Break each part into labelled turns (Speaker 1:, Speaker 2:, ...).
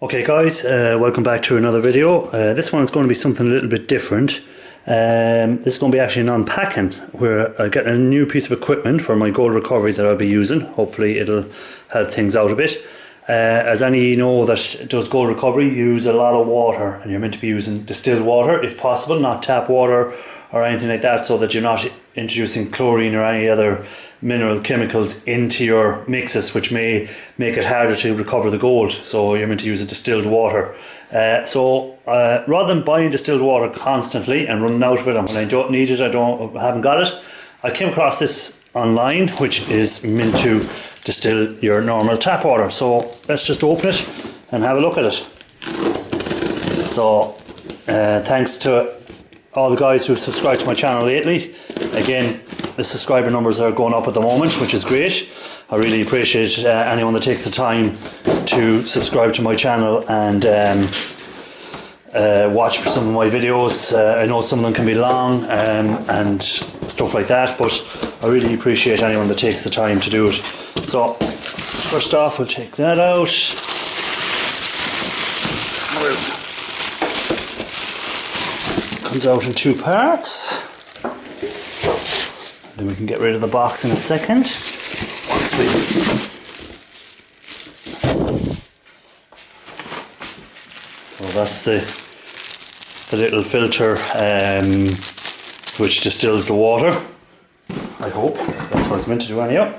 Speaker 1: Okay guys, welcome back to another video. This one is going to be something a little bit different. This is going to be actually an unpacking where I get a new piece of equipment for my gold recovery that I'll be using. Hopefully it'll help things out a bit. As any know that does gold recovery, you use a lot of water, and you're meant to be using distilled water if possible, not tap water or anything like that, so that you're not introducing chlorine or any other mineral chemicals into your mixes, which may make it harder to recover the gold. So you're meant to use a distilled water. Rather than buying distilled water constantly and running out of it, and when I don't need it, haven't got it, I came across this online, which is meant to distill your normal tap water. So let's just open it and have a look at it. So thanks to all the guys who've subscribed to my channel lately. Again, the subscriber numbers are going up at the moment, which is great. I really appreciate anyone that takes the time to subscribe to my channel and watch some of my videos. I know some of them can be long and stuff like that, but I really appreciate anyone that takes the time to do it. So first off, we'll take that out. Comes out in two parts. Then we can get rid of the box in a second. So that's the little filter which distills the water. I hope that's what it's meant to do anyhow.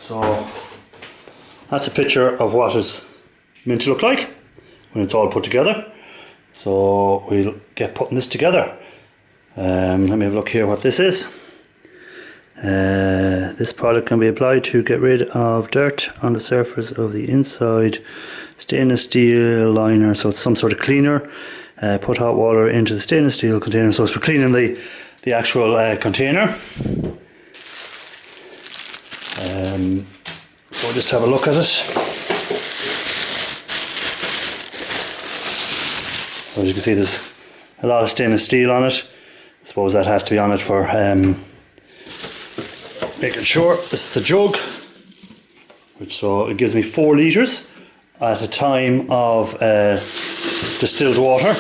Speaker 1: So that's a picture of what it's meant to look like when it's all put together. So we'll get putting this together. Let me have a look here what this is. This product can be applied to get rid of dirt on the surface of the inside stainless steel liner. So it's some sort of cleaner. Put hot water into the stainless steel container. So it's for cleaning the actual container. So we'll just have a look at it. So as you can see, there's a lot of stainless steel on it. I suppose that has to be on it for making sure. This is the jug, so it gives me 4 litres at a time of distilled water.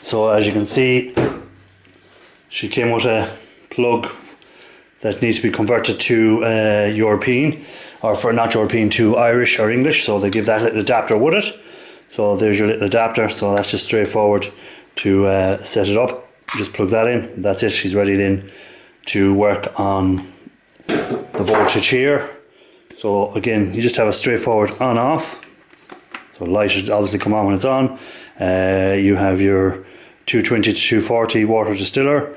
Speaker 1: So as you can see, she came with a plug that needs to be converted to European, or for not European, to Irish or English. So they give that little adapter with it. So there's your little adapter. So that's just straightforward to set it up. Just plug that in. That's it. She's ready then to work on the voltage here. So again, you just have a straightforward on off. So light should obviously come on when it's on. You have your 220 to 240 water distiller.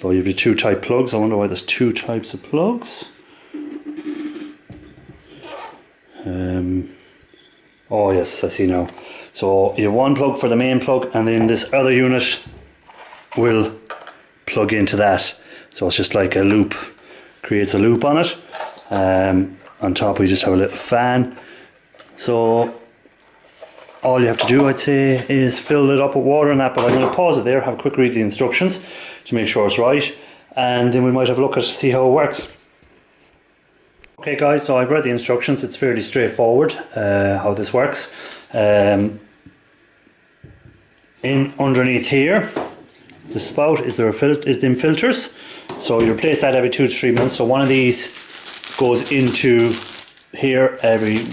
Speaker 1: So you have your 2 type plugs. I wonder why there's 2 types of plugs. Oh yes, I see now. So you have 1 plug for the main plug, and then this other unit will plug into that. So it's just like a loop, creates a loop on it. On top we just have a little fan. So all you have to do, I'd say, is fill it up with water and that, but I'm going to pause it there, have a quick read of the instructions to make sure it's right, and then we might have a look at see how it works. Okay guys, so I've read the instructions. It's fairly straightforward how this works. Underneath here, the spout is them filters. So you replace that every 2 to 3 months. So one of these goes into here every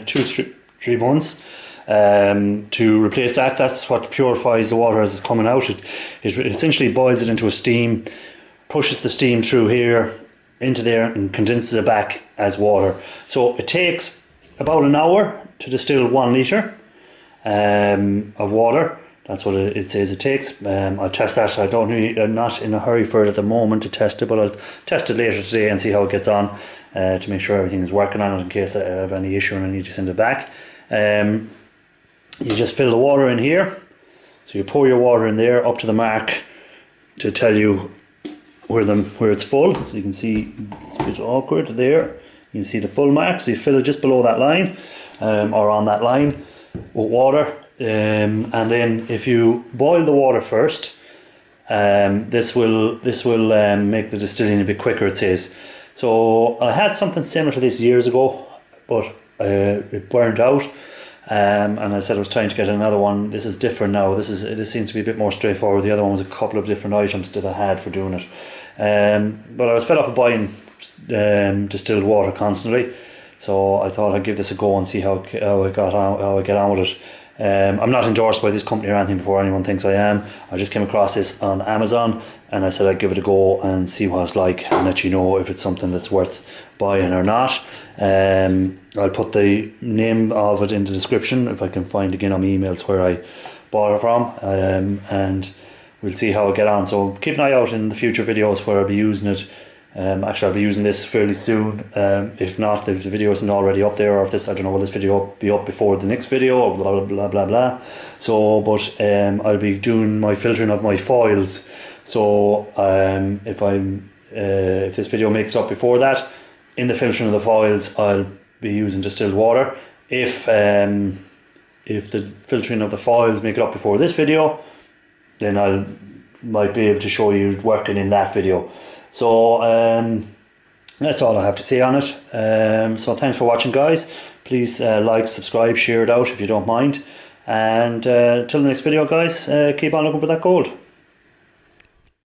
Speaker 1: 2 to 3 months. To replace that, that's what purifies the water as it's coming out. It essentially boils it into a steam, pushes the steam through here into there and condenses it back as water. So it takes about an hour to distill 1 litre of water. That's what it says it takes. I'll test that. I'm not in a hurry for it at the moment to test it, but I'll test it later today and see how it gets on to make sure everything is working on it in case I have any issue and I need to send it back. You just fill the water in here. So you pour your water in there up to the mark to tell you where it's full. So you can see it's a bit awkward there. You can see the full mark, so you fill it just below that line. or on that line with water. And then if you boil the water first, this will make the distilling a bit quicker, it says. So I had something similar to this years ago, but it burned out, and I said I was trying to get another one. This is different now. This seems to be a bit more straightforward. The other one was a couple of different items that I had for doing it, but I was fed up with buying distilled water constantly, so I thought I'd give this a go and see how I get on with it. I'm not endorsed by this company or anything before anyone thinks I am. I just came across this on Amazon and I said I'd give it a go and see what it's like and let you know if it's something that's worth buying or not. I'll put the name of it in the description if I can find again on my emails where I bought it from, and we'll see how I get on. So keep an eye out in the future videos where I'll be using it. Actually, I'll be using this fairly soon. If not, if the video isn't already up there, or if this, I don't know, will this video be up before the next video, or blah blah blah blah blah. So, but I'll be doing my filtering of my foils. So if this video makes it up before that, in the filtering of the foils, I'll be using distilled water. If the filtering of the foils make it up before this video, then I might be able to show you working in that video. So that's all I have to say on it. So thanks for watching, guys. Please like, subscribe, share it out if you don't mind. And till the next video, guys, keep on looking for that gold.